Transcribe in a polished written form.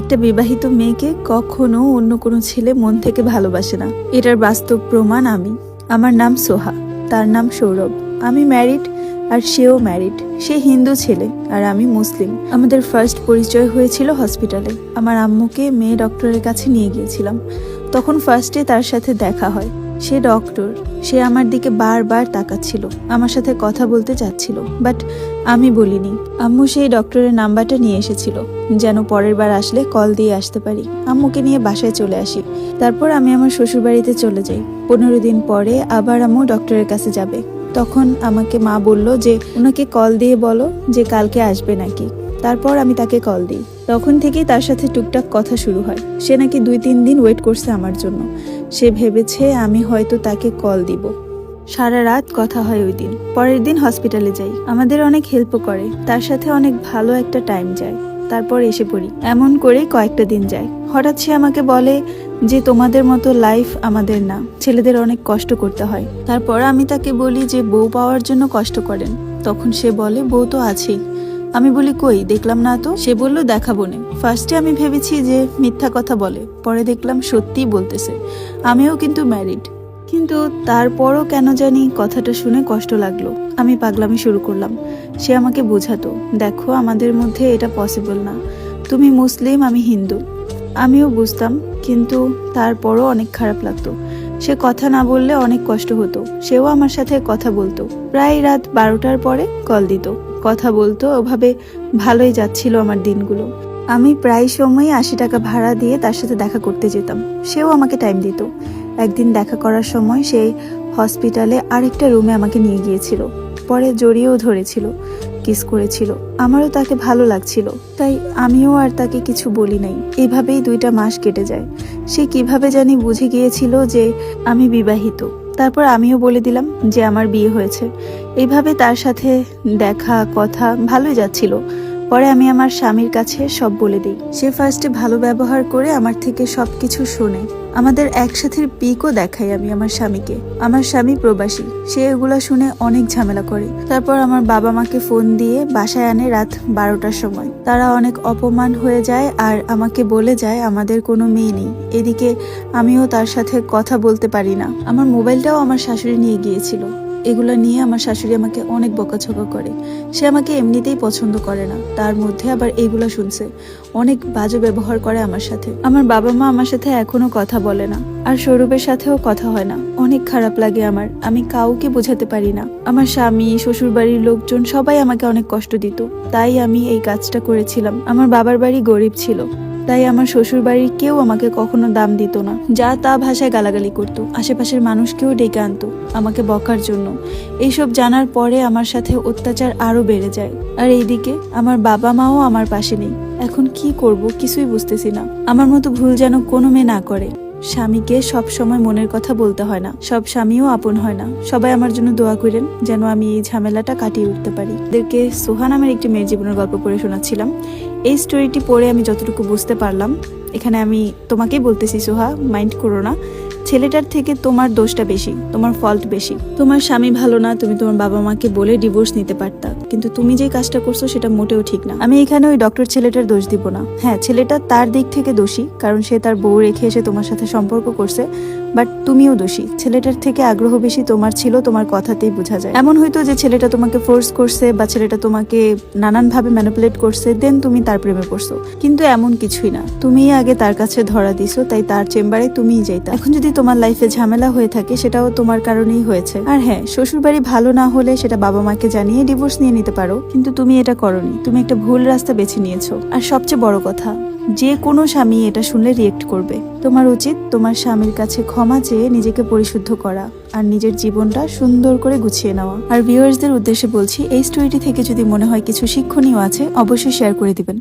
একটা বিবাহিত মেয়েকে কখনো অন্য কোনো ছেলে মন থেকে ভালোবাসে না। এটার বাস্তব প্রমাণ আমি। আমার নাম সোহা, তার নাম সৌরভ। আমি ম্যারিড আর সেও ম্যারিড। সে হিন্দু ছেলে আর আমি মুসলিম। আমাদের ফার্স্ট পরিচয় হয়েছিল হসপিটালে। আমার আম্মুকে মেয়ে ডক্টরের কাছে নিয়ে গিয়েছিলাম। তখন ফার্স্টে তার সাথে দেখা হয়। সে ডক্টর। সে আমার দিকে বারবার তাকাচ্ছিল, আমার সাথে কথা বলতে চাচ্ছিল, বাট আমি বলিনি। আম্মু সেই ডক্টরের নাম্বারটা নিয়ে এসেছিল যেন পরের বার আসলে কল দিয়ে আসতে পারি। আম্মুকে নিয়ে বাসায় চলে আসি। তারপর আমি আমার শ্বশুরবাড়িতে চলে যাই। 15 দিন পরে আবার আম্মু ডক্টরের কাছে যাবে। তখন আমাকে মা বলল যে ওনাকে কল দিয়ে বলো যে কালকে আসবে নাকি। তারপর আমি তাকে কল দিই। তখন থেকেই তার সাথে টুকটাক কথা শুরু হয়। সে নাকি 2-3 দিন ওয়েট করছে আমার জন্য। সে ভেবেছে আমি হয়তো তাকে কল দিব। সারা রাত কথা হয় ওই দিন। পরের দিন হসপিটালে যাই। আমাদের অনেক হেল্পও করে। তার সাথে অনেক ভালো একটা টাইম যায়। তারপর এসে পড়ি। এমন করে কয়েকটা দিন যায়। হঠাৎ সে আমাকে বলে যে তোমাদের মতো লাইফ আমাদের না, ছেলেদের অনেক কষ্ট করতে হয়। তারপর আমি তাকে বলি যে বউ পাওয়ার জন্য কষ্ট করেন। তখন সে বলে বউ তো আছেই। আমি বলি কই, দেখলাম না তো। সে বলল দেখাবো না। ফার্স্টে আমি ভেবেছি যে মিথ্যা কথা বলে, পরে দেখলাম সত্যিই বলতেছে। আমিও কিন্তু ম্যারিড। কিন্তু তারপরও কেন জানি কথাটা শুনে কষ্ট লাগলো। আমি পাগলামি শুরু করলাম। সে আমাকে বোঝাতো, দেখো আমাদের মধ্যে এটা পসিবল না। তুমি মুসলিম, আমি হিন্দু। আমিও বুঝতাম, কিন্তু তারপরও অনেক খারাপ লাগতো। সে কথা না বললে অনেক কষ্ট হতো। সেও আমার সাথে কথা বলতো। প্রায় রাত 12টার পরে কল দিত, কথা বলতো। ওভাবে ভালোই যাচ্ছিল আমার দিনগুলো। আমি প্রায় সময় 80 টাকা ভাড়া দিয়ে তার সাথে দেখা করতে যেতাম। সেও আমাকে টাইম দিত। একদিন দেখা করার সময় সে হসপিটালে আরেকটা রুমে আমাকে নিয়ে গিয়েছিল। পরে জড়িয়েও ধরেছিল, কিস করেছিল। আমারও তাকে ভালো লাগছিল, তাই আমিও আর তাকে কিছু বলি নাই। এভাবেই 2টা মাস কেটে যায়। সে কিভাবে জানি বুঝে গিয়েছিল যে আমি বিবাহিত। তারপর আমিও বলে দিলাম যে আমার বিয়ে হয়েছে। এইভাবে তার সাথে দেখা কথা ভালোই যাচ্ছিল। পরে আমি আমার স্বামীর কাছে সব বলে দিই। সে ফার্স্টে ভালো ব্যবহার করে আমার থেকে সবকিছু শোনে। আমাদের একসাথে পিকও দেখাই আমি আমার স্বামীকে। আমার স্বামী প্রবাসী, সে এগুলা শুনে অনেক ঝামেলা করে। তারপর আমার বাবা মাকে ফোন দিয়ে বাসায় আনে রাত 12টার সময়। তারা অনেক অপমান হয়ে যায় আর আমাকে বলে যায় আমাদের কোনো মেয়ে নেই। এদিকে আমিও তার সাথে কথা বলতে পারি না। আমার মোবাইলটাও আমার শাশুড়ি নিয়ে গিয়েছিল। এগুলো নিয়ে আমার শাশুড়ি আমাকে অনেক বকাঝকা করে। সে আমাকে এমনিতেই পছন্দ করে না, তার মধ্যে আবার এইগুলা শুনছে। অনেক বাজে ব্যবহার করে আমার সাথে। আমার বাবা মা আমার সাথে এখনো কথা বলে না, আর সৌরভের সাথেও কথা হয় না। অনেক খারাপ লাগে আমার। আমি কাউকে বোঝাতে পারি না। আমার স্বামী, শ্বশুর বাড়ির লোকজন সবাই আমাকে অনেক কষ্ট দিত। তাই আমি এই কাজটা করেছিলাম। আমার বাবার বাড়ি গরিব ছিল, তাই আমার শ্বশুর বাড়ির কেউ আমাকে কখনো দাম দিত না। যা তা ভাষায় গালাগালি করত। আশেপাশের মানুষকেও ডেকে আনতো আমাকে বকার জন্য। এইসব জানার পরে আমার সাথে অত্যাচার আরো বেড়ে যায়। আর এইদিকে আমার বাবা মাও আমার পাশে নেই। এখন কি করব কিছুই বুঝতেছি না। আমার মতো ভুল যেন কোনো মেয়ে না করে। স্বামীকে সব সময় মনের কথা বলতে হয় না, সব স্বামীও আপন হয় না। সবাই আমার জন্য দোয়া করেন যেন আমি এই ঝামেলাটা কাটিয়ে উঠতে পারি। এদেরকে সোহা নামের একটি মেয়ের জীবনের গল্প পড়ে শোনাচ্ছিলাম। এই স্টোরিটি পড়ে আমি যতটুকু বুঝতে পারলাম, এখানে আমি তোমাকেই বলতেছি সোহা, মাইন্ড করো না। ছেলেটার থেকে তোমার দোষটা বেশি, তোমার ফল্ট বেশি। তোমার স্বামী ভালো না, তুমি তোমার বাবা মাকে বলে ডিভোর্স নিতে পারতা, কিন্তু তুমি যে কাজটা করছো সেটা মোটেও ঠিক না। আমি এখানে ওই ডক্টর ছেলেটার দোষ দিব না। হ্যাঁ, ছেলেটা তার দিক থেকে দোষী, কারণ সে তার বউ রেখে এসে তোমার সাথে সম্পর্ক করছে। বাট তুমিও দোষী। ছেলেটার থেকে আগ্রহ বেশি তোমার ছিল, তোমার কথাতেই বোঝা যায়। এমন হয়তো যে ছেলেটা তোমাকে ফোর্স করছে বা ছেলেটা তোমাকে নানানভাবে ম্যানিপুলেট করছে, দেন তুমি তার প্রেমে পড়ছো। কিন্তু এমন কিছুই না। তুমি আগে তার কাছে ধরা দিছো, তাই তার চেম্বারে তুমিই যাইতা। এখন যদি তোমার লাইফে ঝামেলা হয়ে থাকে, সেটাও তোমার কারণেই হয়েছে। আর হ্যাঁ, শ্বশুরবাড়ি ভালো না হলে সেটা বাবা মাকে জানিয়ে ডিভোর্স নিয়ে নিতে পারো, কিন্তু তুমি এটা করোনি। তুমি একটা ভুল রাস্তা বেছে নিয়েছো। আর সবচেয়ে বড় কথা, যে কোনো স্বামী এটা শুনলে রিয়েক্ট করবে। তোমার উচিত তোমার স্বামীর কাছে ক্ষমা চেয়ে নিজেকে পরিশুদ্ধ করা আর নিজের জীবনটা সুন্দর করে গুছিয়ে নেওয়া। আর ভিউয়ার্সদের উদ্দেশ্যে বলছি, এই স্টোরিটি থেকে যদি মনে হয় কিছু শিক্ষণীয় আছে, অবশ্যই শেয়ার করে দিবেন।